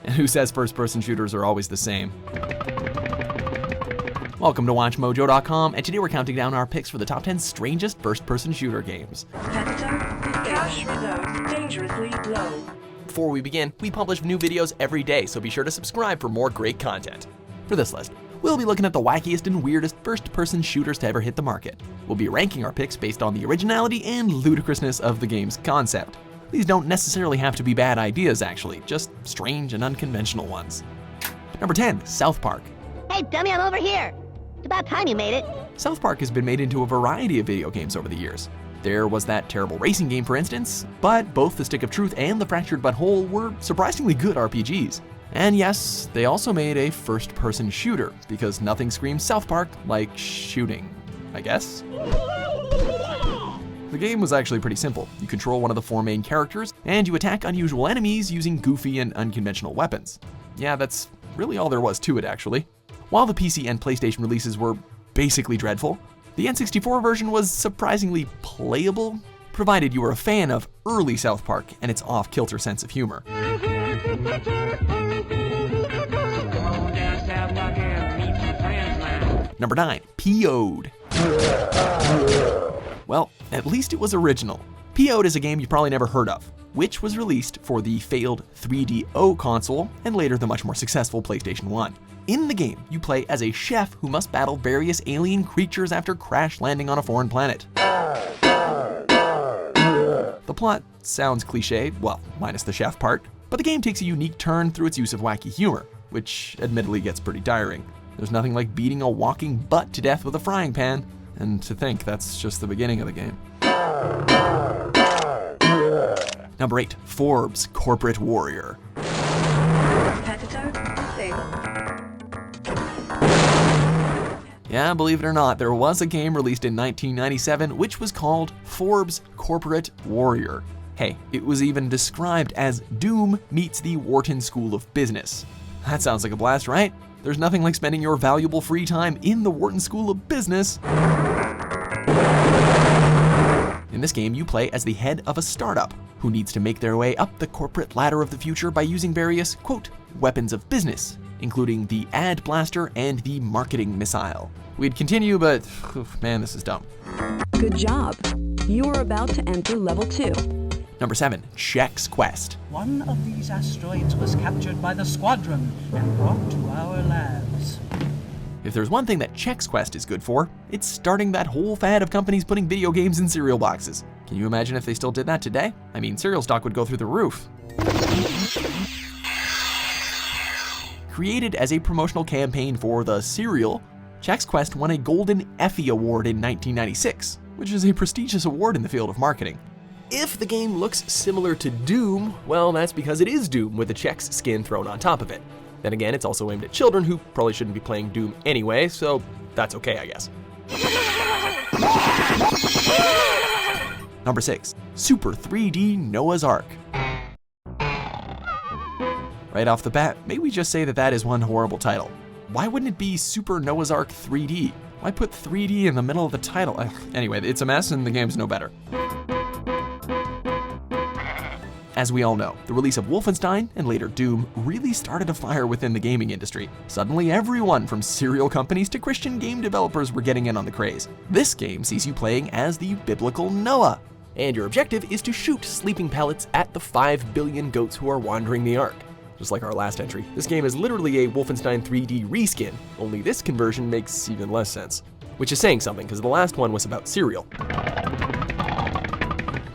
And who says first-person shooters are always the same? Welcome to WatchMojo.com, and today we're counting down our picks for the top 10 strangest first-person shooter games. Cash reserve dangerously low. Before we begin, we publish new videos every day, so be sure to subscribe for more great content. For this list, we'll be looking at the wackiest and weirdest first-person shooters to ever hit the market. We'll be ranking our picks based on the originality and ludicrousness of the game's concept. These don't necessarily have to be bad ideas, actually, just strange and unconventional ones. Number 10, South Park. Hey, dummy, I'm over here. It's about time you made it. South Park has been made into a variety of video games over the years. There was that terrible racing game, for instance, but both The Stick of Truth and The Fractured But Whole were surprisingly good RPGs. And yes, they also made a first-person shooter, because nothing screams South Park like shooting, I guess. The game was actually pretty simple. You control one of the four main characters, and you attack unusual enemies using goofy and unconventional weapons. Yeah, that's really all there was to it, actually. While the PC and PlayStation releases were basically dreadful, the N64 version was surprisingly playable, provided you were a fan of early South Park and its off-kilter sense of humor. Number 9, PO'd. Well, at least it was original. PO'd is a game you probably never heard of, which was released for the failed 3DO console and later the much more successful PlayStation 1. In the game, you play as a chef who must battle various alien creatures after crash landing on a foreign planet. The plot sounds cliche, well, minus the chef part, but the game takes a unique turn through its use of wacky humor, which admittedly gets pretty tiring. There's nothing like beating a walking butt to death with a frying pan, and to think that's just the beginning of the game. Number 8, Forbes Corporate Warrior. Competitor disabled. Yeah, believe it or not, there was a game released in 1997 which was called Forbes Corporate Warrior. Hey, it was even described as Doom meets the Wharton School of Business. That sounds like a blast, right? There's nothing like spending your valuable free time in the Wharton School of Business. In this game, you play as the head of a startup who needs to make their way up the corporate ladder of the future by using various, quote, weapons of business, including the ad blaster and the marketing missile. We'd continue, but man, this is dumb. Good job. You are about to enter level 2. Number 7, Chex Quest. One of these asteroids was captured by the squadron and brought to our labs. If there's one thing that Chex Quest is good for, it's starting that whole fad of companies putting video games in cereal boxes. Can you imagine if they still did that today? I mean, cereal stock would go through the roof. Created as a promotional campaign for the cereal, Chex Quest won a Golden Effie Award in 1996, which is a prestigious award in the field of marketing. If the game looks similar to Doom, well, that's because it is Doom with a Chex skin thrown on top of it. Then again, it's also aimed at children who probably shouldn't be playing Doom anyway, so that's okay, I guess. Number 6, Super 3D Noahs Ark. Right off the bat, maybe we just say that that is one horrible title. Why wouldn't it be Super Noahs Ark 3D? Why put 3D in the middle of the title? Anyway, it's a mess and the game's no better. As we all know, the release of Wolfenstein and later Doom really started a fire within the gaming industry. Suddenly everyone from cereal companies to Christian game developers were getting in on the craze. This game sees you playing as the biblical Noah, and your objective is to shoot sleeping pellets at the 5 billion goats who are wandering the Ark. Just like our last entry, this game is literally a Wolfenstein 3D reskin, only this conversion makes even less sense. Which is saying something, because the last one was about cereal.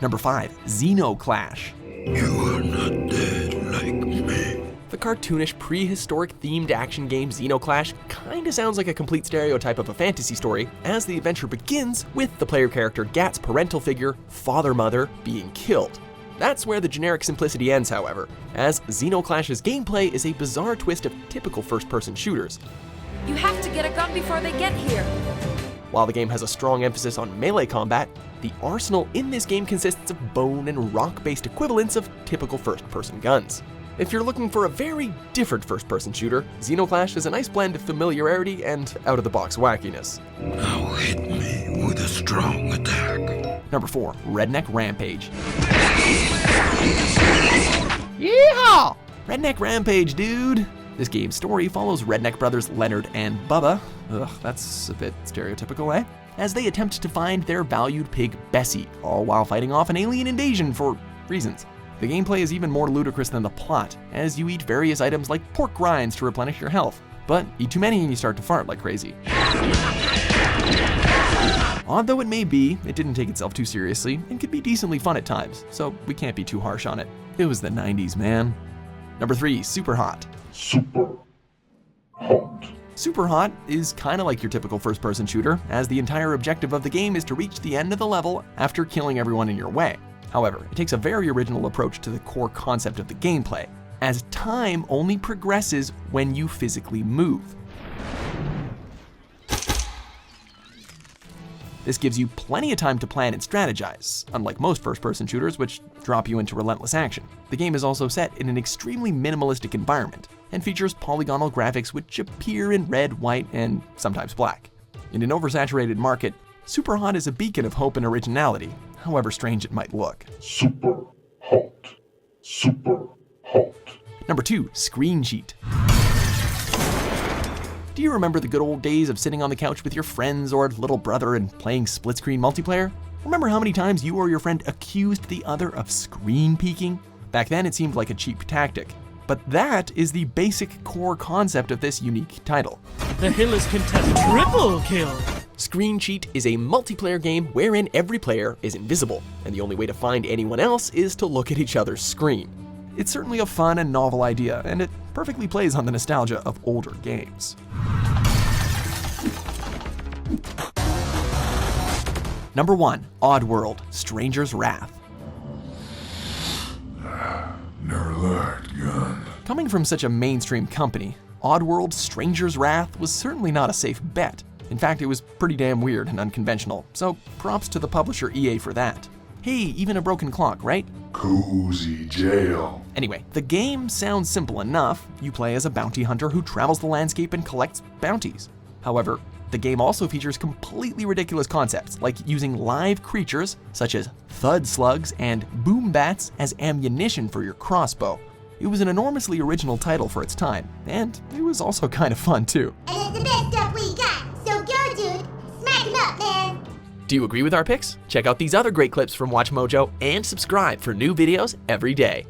Number 5, Zeno Clash. You are not dead like me. The cartoonish, prehistoric themed action game Zeno Clash kinda sounds like a complete stereotype of a fantasy story, as the adventure begins with the player character Gat's parental figure, Father Mother, being killed. That's where the generic simplicity ends, however, as Zeno Clash's gameplay is a bizarre twist of typical first-person shooters. You have to get a gun before they get here. While the game has a strong emphasis on melee combat, the arsenal in this game consists of bone and rock-based equivalents of typical first-person guns. If you're looking for a very different first-person shooter, Zeno Clash is a nice blend of familiarity and out-of-the-box wackiness. Now hit me with a strong attack. Number 4, Redneck Rampage. Yeehaw! Redneck Rampage, dude! This game's story follows redneck brothers Leonard and Bubba, that's a bit stereotypical, eh? As they attempt to find their valued pig Bessie, all while fighting off an alien invasion for reasons. The gameplay is even more ludicrous than the plot, as you eat various items like pork rinds to replenish your health, but eat too many and you start to fart like crazy. Odd though it may be, it didn't take itself too seriously and could be decently fun at times, so we can't be too harsh on it. It was the 90s, man. Number 3, Superhot. Superhot is kinda like your typical first-person shooter, as the entire objective of the game is to reach the end of the level after killing everyone in your way. However, it takes a very original approach to the core concept of the gameplay, as time only progresses when you physically move. This gives you plenty of time to plan and strategize, unlike most first-person shooters which drop you into relentless action. The game is also set in an extremely minimalistic environment, and features polygonal graphics which appear in red, white, and sometimes black. In an oversaturated market, Superhot is a beacon of hope and originality, however strange it might look. Number 2, Screen Cheat. Do you remember the good old days of sitting on the couch with your friends or little brother and playing split-screen multiplayer? Remember how many times you or your friend accused the other of screen peeking? Back then it seemed like a cheap tactic. But that is the basic core concept of this unique title. The Hillers contest triple kill! Screen Cheat is a multiplayer game wherein every player is invisible, and the only way to find anyone else is to look at each other's screen. It's certainly a fun and novel idea, and it perfectly plays on the nostalgia of older games. Number 1, Oddworld, Stranger's Wrath. Never liked gun. Coming from such a mainstream company, Oddworld Stranger's Wrath was certainly not a safe bet. In fact, it was pretty damn weird and unconventional, so props to the publisher EA for that. Hey, even a broken clock, right? Cozy jail. Anyway, the game sounds simple enough. You play as a bounty hunter who travels the landscape and collects bounties. However, the game also features completely ridiculous concepts, like using live creatures, such as thud slugs and boom bats, as ammunition for your crossbow. It was an enormously original title for its time, and it was also kind of fun too. And it's the best stuff we got, so go dude, smack him up, man! Do you agree with our picks? Check out these other great clips from WatchMojo and subscribe for new videos every day.